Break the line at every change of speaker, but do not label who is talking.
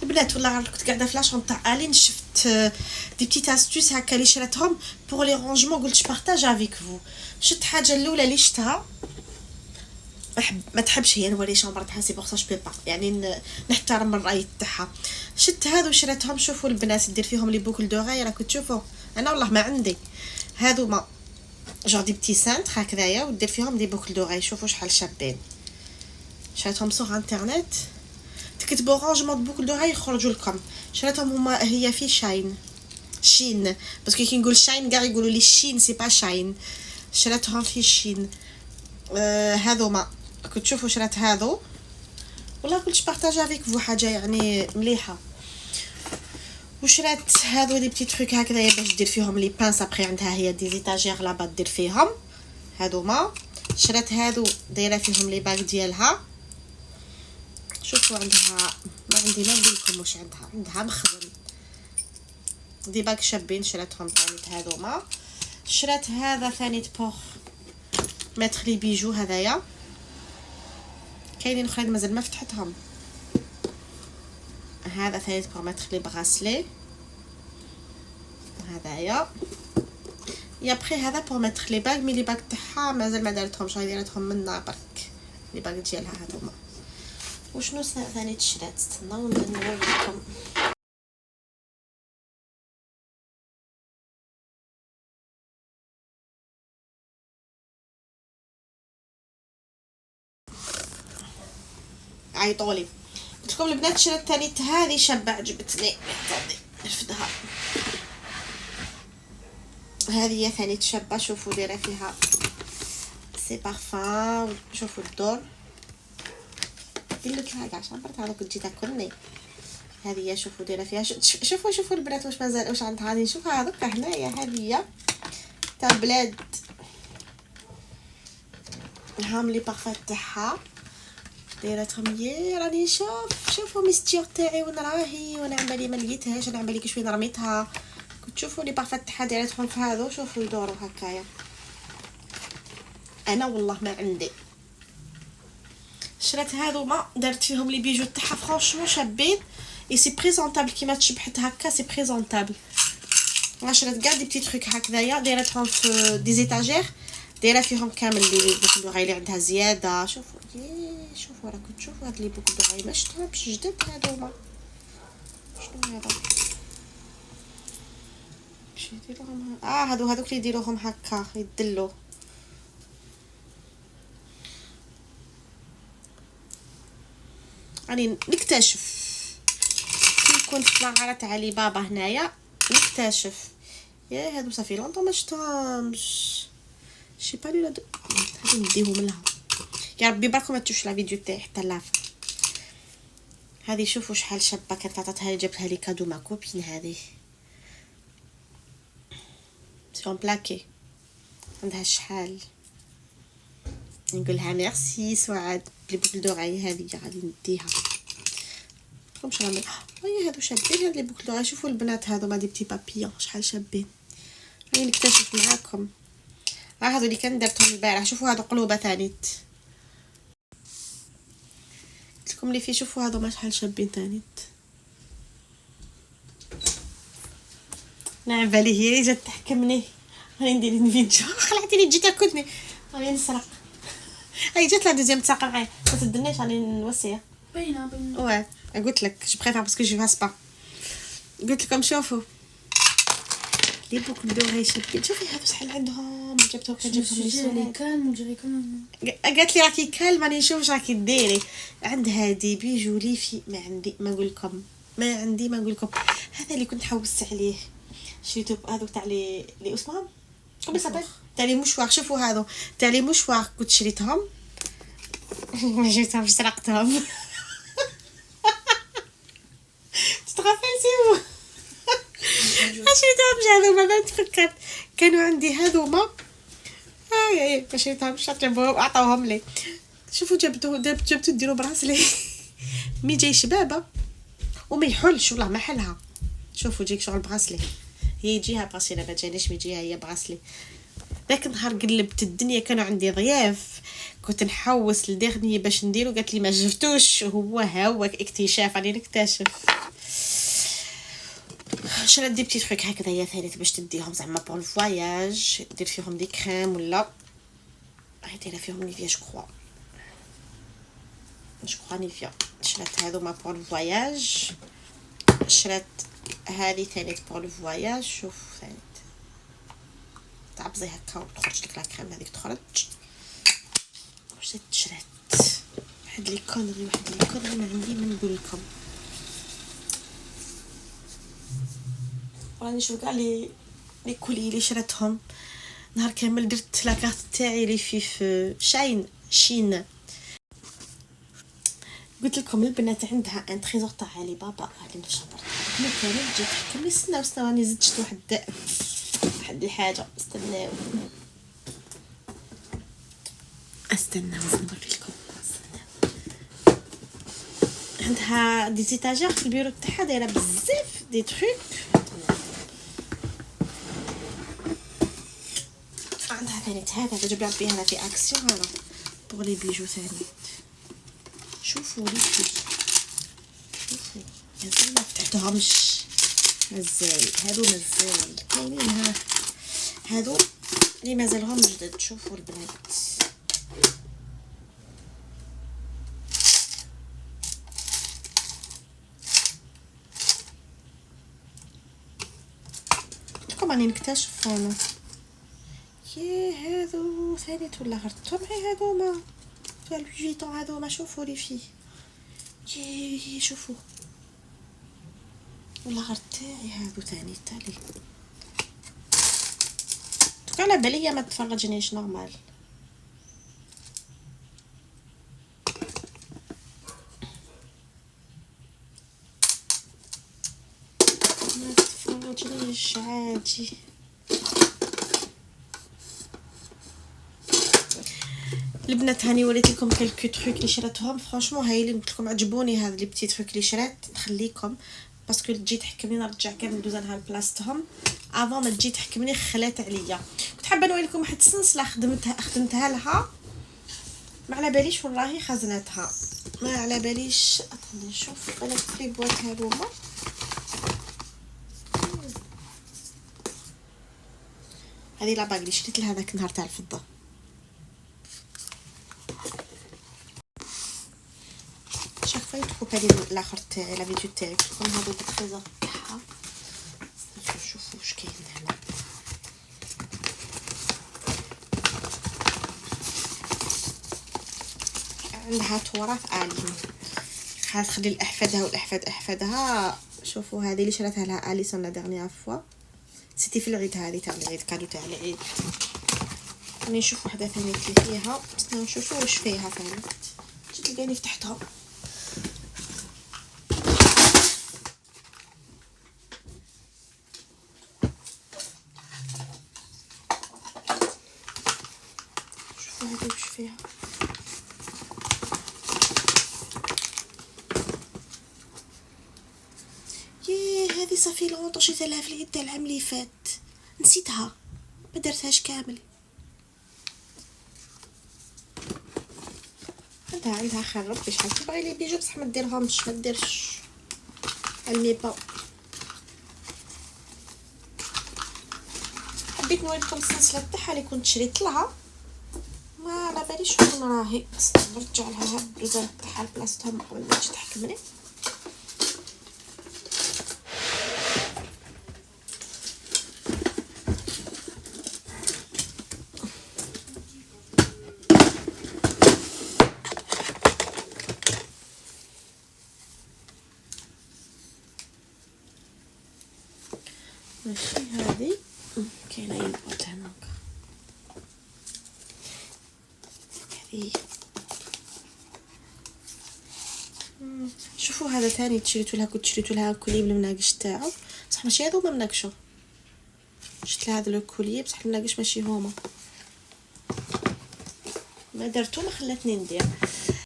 البنات والله كنت قاعده في لاشون تاع الين شفت دي بتيت استوس هكا اللي شريتهم بور لي رونجمون قلت بارطاج افيك فو. شفت حاجه الاولى اللي شفتها ما تحبش هي نوري شامبر تاعها سي بوغ سا جو با يعني نحترم الراي تاعها. شفت هذو شريتهم. شوفوا البنات دير فيهم لي بوكل دو غاي راكم تشوفوا انا والله ما عندي هذو ما جور دي بتي سانت هكذايا ودير فيهم دي بوكل دو غاي. شوفوا شحال شابين شريتهم سوغ انترنت تكتبوا رونجمون بوكل دو غاي يخرجوا لكم. شريتهم هما هي في شين باسكو كي نقول شاين كاع يقولوا لي شين سي با شاين. شريتهم في شين هذو ما كنت تشوفوا شريت هذو والله كنت بارطاجا افيك فو حاجه يعني مليحه. وشريت هذو لي بتي تروك هكذا باش دير فيهم لي بانس ابري عندها هي دي زيتاجير لابا دير فيهم هذو ما. شريت هذو دايره فيهم لي باك ديالها. شوفوا عندها ما عندي ما نقولكم واش عندها مخزن دي باك شابين. شريتهم ثاني هذو ما. شريت هذا ثاني بوغ متر لي بيجو هذايا كاينين اخرين مازال ما فتحتهم. هذا ثاني بوغ متر لي براسلي هذايا يا بري. هذا بوغ متر لي باك مي لي باك تاعها مازال ما دارتهمش دارتهم منا برك لي باك ديالها هذوما. وشنو ثاني تشرات استناو نوريكم. عيطولي قلت لكم البنات شريت ثاني هذه شابه عجبتني نرفدها. هذه هي ثاني شابه. شوفوا دايره فيها سي بارفان. شوفوا الدور قلت لها كاع شامبرت هذا كنت جيت تاكلني. هذه هي شوفوا دايره فيها شوفوا البنات واش مازال واش عندها. هذه شوفوا هذوك هنايا هذه هي تاع بلاد هام لي بارفان تاعها دايرتهم هي راني شوفوا ميستير تاعي وين راهي وانا عمالي ما لقيتهاش. انا عمالي كشوين رميتها. كنت تشوفوا لي بارفان تاعها دايرتهم في هذو. شوفوا يدوروا هكايا انا والله ما عندي. شريت هذو ما درت فيهم لي بيجو تاعها فرانشمون شابين اي سي بريزونطابل كيما تشبحت هكا سي بريزونطابل. شريت كاع دي بتي تروك هكذايا دايرتهم في دي زيتاجير دايره فيهم كامل لي بوكل دو غاي اللي عندها زياده. شوفوا شوفوا راكم تشوفوا هاد لي بوكل دو غاي ما شفتهمش جدد هذوما. شنو هذا باش يديروهم هذوك اللي يديروهم هكا يدلوا. راني نكتشف كي كنت في معرض تاع علي بابا هنايا نكتشف يا هادو صافي لونطون ما شفتهمش شي با لي هادو نديهم لها. يا ربي بركم ما تشوفش لا فيديو تاعي حتى لافا. هذه شوفوا شحال شابه كانت عطاتها لي جبتها لي كادو ما كوبين. هذه سون بلاكي عندها شحال نقولها ميرسي سعاد بلي بوكل دو غاي. هذه غادي نديها كم شحال هي هادو شابين هاد لي بوكل دو غاي. شوفوا البنات هادو ما دي بتي بابيون شحال شابين. راني نكتشف معاكم هادو اللي كان درتهم البارح. شوفوا هادو قلوبه ثانيت قلت لكم لي في. شوفوا هادو ما شحال شابين ثانيت. نعم بالي هي اللي جات تحكمني. راني ندير فيديو خلعتيني تجي تاكلني راني نسرق. هاي جات لا دوزيام تساق معايا ما تدنيش راني نوصيها
باينه
واه قلت لك جو بريفير باسكو جو فاس با. قلت لكم شوفوا لي بوكل دو غاي شابين. شوفي هادو شحال عندهم جبتهم
لي كالم جري كمان.
قالت لي راكي كالمه راني نشوف واش راكي ديري. عندها دي بيجو لي في ما عندي ما نقول لكم ما عندي ما نقول لكم. هذا اللي كنت حوست عليه شريته هذوك تاع لي اسمهم كم صافي تاع لي مشوار. شوفوا هذو تاع لي مشوار كنت شريتهم ما جبتهمش سرقتهم. تتغفلتي شريتهمش هذوما ما تفكرت كانوا عندي هذوما ما شريتهمش شطبوهم عطاوهم لي. شوفوا جبتو ديروا براسلي مي جاي شبابه وما يحلش والله ما حلها. شوفوا جيك شغل براسلي هي يجيها براسلي ما جانيش مي يجيها هي براسلي. ذاك النهار قلبت الدنيا، كانوا عندي ضياف، كنت نحوس لدغني باش نديرو، قالت لي ما شفتوش، هو اكتشاف راني نكتشف. شرات دي بتيت تروك هكذايا ثاني باش تديهم زعما بور الفواياج، دير فيهم دي كريم ولا دايره فيهم نيفيا جو كخوا نيفيا. شرات هذوما بور الفواياج، شرات هذه ثاني بور الفواياج. شوف ثاني تعبزي هكا وتخرج لك لا كريم هذيك تخرج. واش شرات واحد لي كونري ما عندي ما نقول لكم. راني نشوف كاع لي كولي اللي شراتهم نهار كامل. درت لاكارت تاعي لي في شين. قلت لكم البنات عندها ان تريزور تاع علي بابا غادي نشبر. انا كانت جيت تحكم لي استناو راني زدت واحد الحاجه. استناو نوري لكم. عندها دي زيتاجير في البيرو تاعها دايره بزاف دي تروك. عندها ثاني هذا جاب لي بها في اكسيون هذا بوغ لي بيجو ثاني. شوفوا لي شوفوا مازال ما فتحتهمش، مازال هادو مازال كاينين. ها هادو اللي مازالهم جدد. شوفوا البنات لكم راني نكتشف انا. هادو ثاني ولا غرتهم غير هادوما في الفيتون هادوما. شوفوا لي فيه شوفوا ولا غير تاعي هادو ثاني تالي. توك على بالي ما تفرجنيش نورمال. ما تفرجنيش عادي. البنات هاني وريت لكم كلكو تروك اللي شراتهم فرانشمون هايلين. قلت لكم عجبوني هذا لي بتي تروك اللي شرات. نخليكم باسكو تجي تحكمني نرجع كامل دوزانها لبلاصتهم افون ما تجي تحكمني خلات عليا. كنت حابه نوري لكم واحد السلسله خدمتها لها ما على باليش وين راهي خزنتها، ما على باليش. نشوف انا في بواط هذوما. هذه لا باغ اللي شريت لها ذاك النهار تاع الفضه. شايفه تكوب هذه الاخر تاع لا فيديو تاعي كون هذا التريزور تاعها. نشوفوا واش كاين هنا. عندها تراث آلي خلي الاحفادها والاحفاد احفادها. شوفوا هذه اللي شراتها لها اليسون لا ديرنيير فوا سيتي في العيد. هذه تاع العيد كادو تاع العيد. راني نشوف وحده ثانيه فيها بس نشوفوا واش فيها ثاني. تلقاني فتحتها. شوفوا هذه واش فيها. هذه صافي لونطو شريتها لها في العيد تاع العام اللي فات، نسيتها ما درتهاش كامل. عندها خرب باش حاسه باغي لي بيجو بصح ما ديرهمش ما ديرش علمي با. حبيت نوريكم السلسله تاعها اللي كنت شريت لها ما على باليش وين راهي. نرجع لها هاد الدوزان تاعها لبلاصتهم قبل ما تجي تحكمني. ماشي هذه كاينه يبوط هناك. هذه شوفوا هذا ثاني تشريتو لها. كنت شريتو لها كولي بالمناقش تاعو بصح ماشي هذوما مناقشو. شريت لها هذا لو كولي بصح المناقش ماشي هما. ما درتو ما خلاتني ندير.